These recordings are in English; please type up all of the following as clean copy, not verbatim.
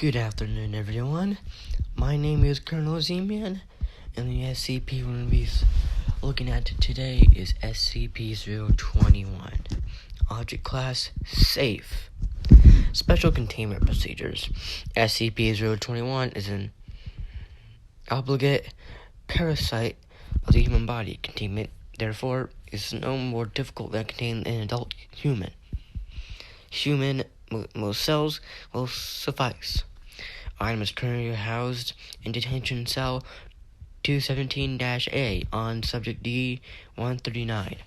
Good afternoon, everyone. My name is Colonel Z-Man, and the SCP we're going to be looking at today is SCP-021. Object Class, Safe. Special Containment Procedures. SCP-021 is an obligate parasite of the human body. Containment, therefore, is no more difficult than containing an adult human. Most cells will suffice. Item is currently housed in detention cell 217-A on subject D-139.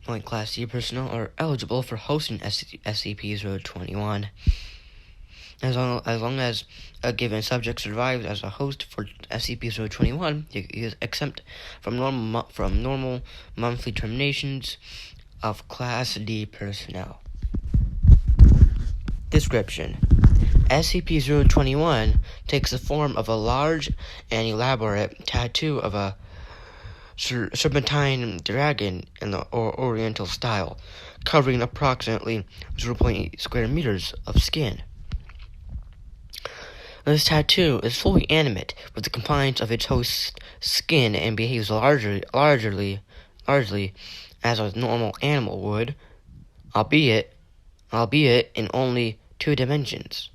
Only Class C personnel are eligible for hosting SCP-021. As long as a given subject survives as a host for SCP-021, he is exempt from normal monthly terminations of Class D personnel. Description: SCP-021 takes the form of a large and elaborate tattoo of a serpentine dragon in the Oriental style, covering approximately 0.8 square meters of skin. This tattoo is fully animate with the compliance of its host's skin and behaves largely as a normal animal would, albeit in only 2 dimensions.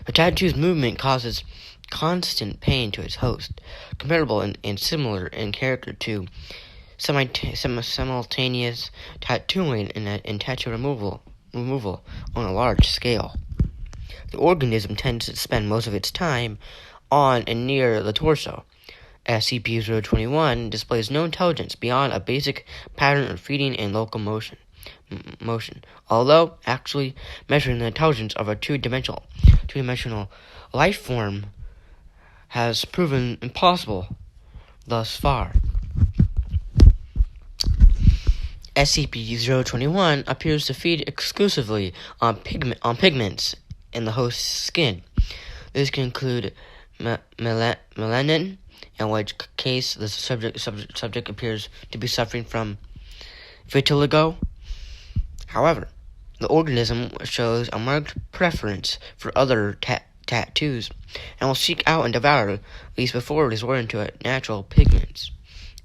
The tattoo's movement causes constant pain to its host, comparable and similar in character to simultaneous tattooing and tattoo removal on a large scale. The organism tends to spend most of its time on and near the torso. SCP-021 displays no intelligence beyond a basic pattern of feeding and locomotion. Although actually measuring the intelligence of a two-dimensional life form has proven impossible thus far. SCP-021 appears to feed exclusively on pigments in the host's skin. This can include melanin, in which case the subject appears to be suffering from vitiligo. However, the organism shows a marked preference for other tattoos and will seek out and devour these before resorting to natural pigments.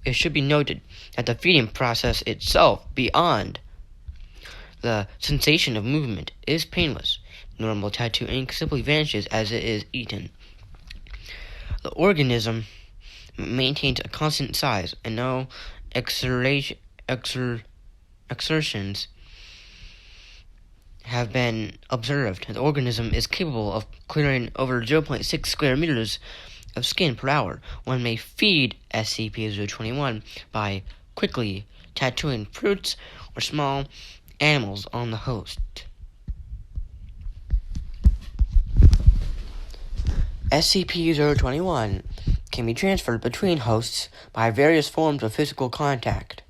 It should be noted that the feeding process itself, beyond the sensation of movement, is painless. Normal tattoo ink simply vanishes as it is eaten. The organism maintains a constant size, and no exertions have been observed. The organism is capable of clearing over 0.6 square meters of skin per hour. One may feed SCP-021 by quickly tattooing fruits or small animals on the host. SCP-021 can be transferred between hosts by various forms of physical contact,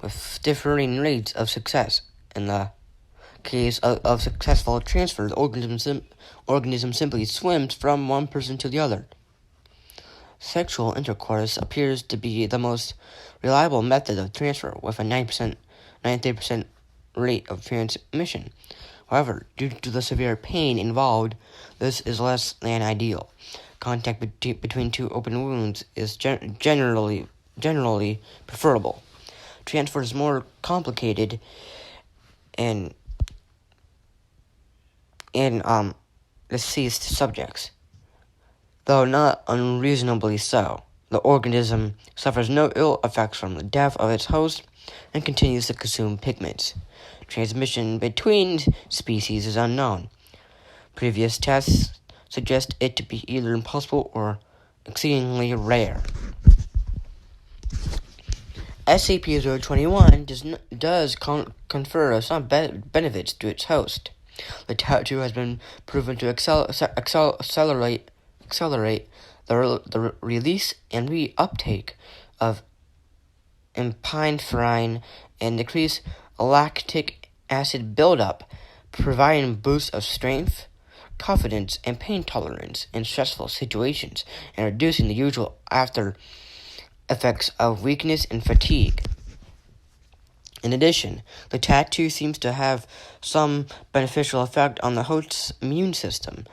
with differing rates of success. In the case of successful transfer, the organism simply swims from one person to the other. Sexual intercourse appears to be the most reliable method of transfer, with a 93% rate of transmission. However, due to the severe pain involved, this is less than ideal. Contact between 2 open wounds is generally preferable. Transfer is more complicated in deceased subjects, though not unreasonably so. The organism suffers no ill effects from the death of its host and continues to consume pigments. Transmission between species is unknown. Previous tests suggest it to be either impossible or exceedingly rare. SCP-021 does confer some benefits to its host. The tattoo has been proven to accelerate the release and reuptake of epinephrine and decrease lactic acid buildup, providing boosts of strength, confidence, and pain tolerance in stressful situations, and reducing the usual after effects of weakness and fatigue. In addition, the tattoo seems to have some beneficial effect on the host's immune system.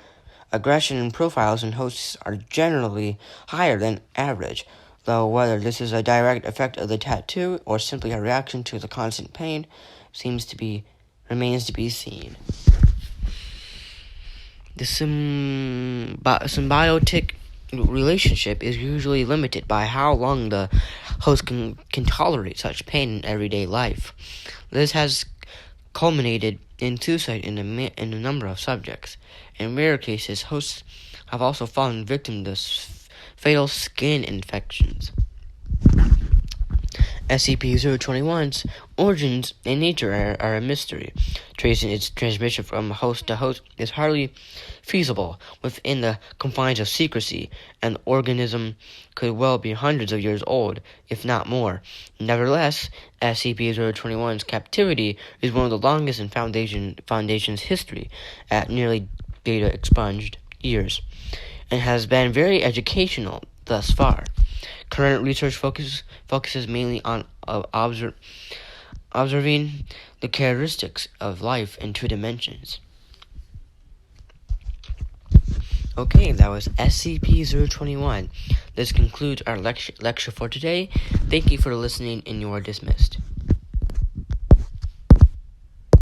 Aggression profiles in hosts are generally higher than average, though whether this is a direct effect of the tattoo or simply a reaction to the constant pain remains to be seen. The symbiotic relationship is usually limited by how long the host can tolerate such pain in everyday life. This has culminated in suicide in a number of subjects. In rare cases, hosts have also fallen victim to fatal skin infections. SCP-021's origins and nature are a mystery. Tracing its transmission from host to host is hardly feasible within the confines of secrecy, and the organism could well be hundreds of years old, if not more. Nevertheless, SCP-021's captivity is one of the longest in Foundation's history, at nearly data expunged years, and has been very educational thus far. Current research focuses mainly on observing the characteristics of life in 2 dimensions. Okay, that was SCP-021. This concludes our lecture for today. Thank you for listening, and you are dismissed.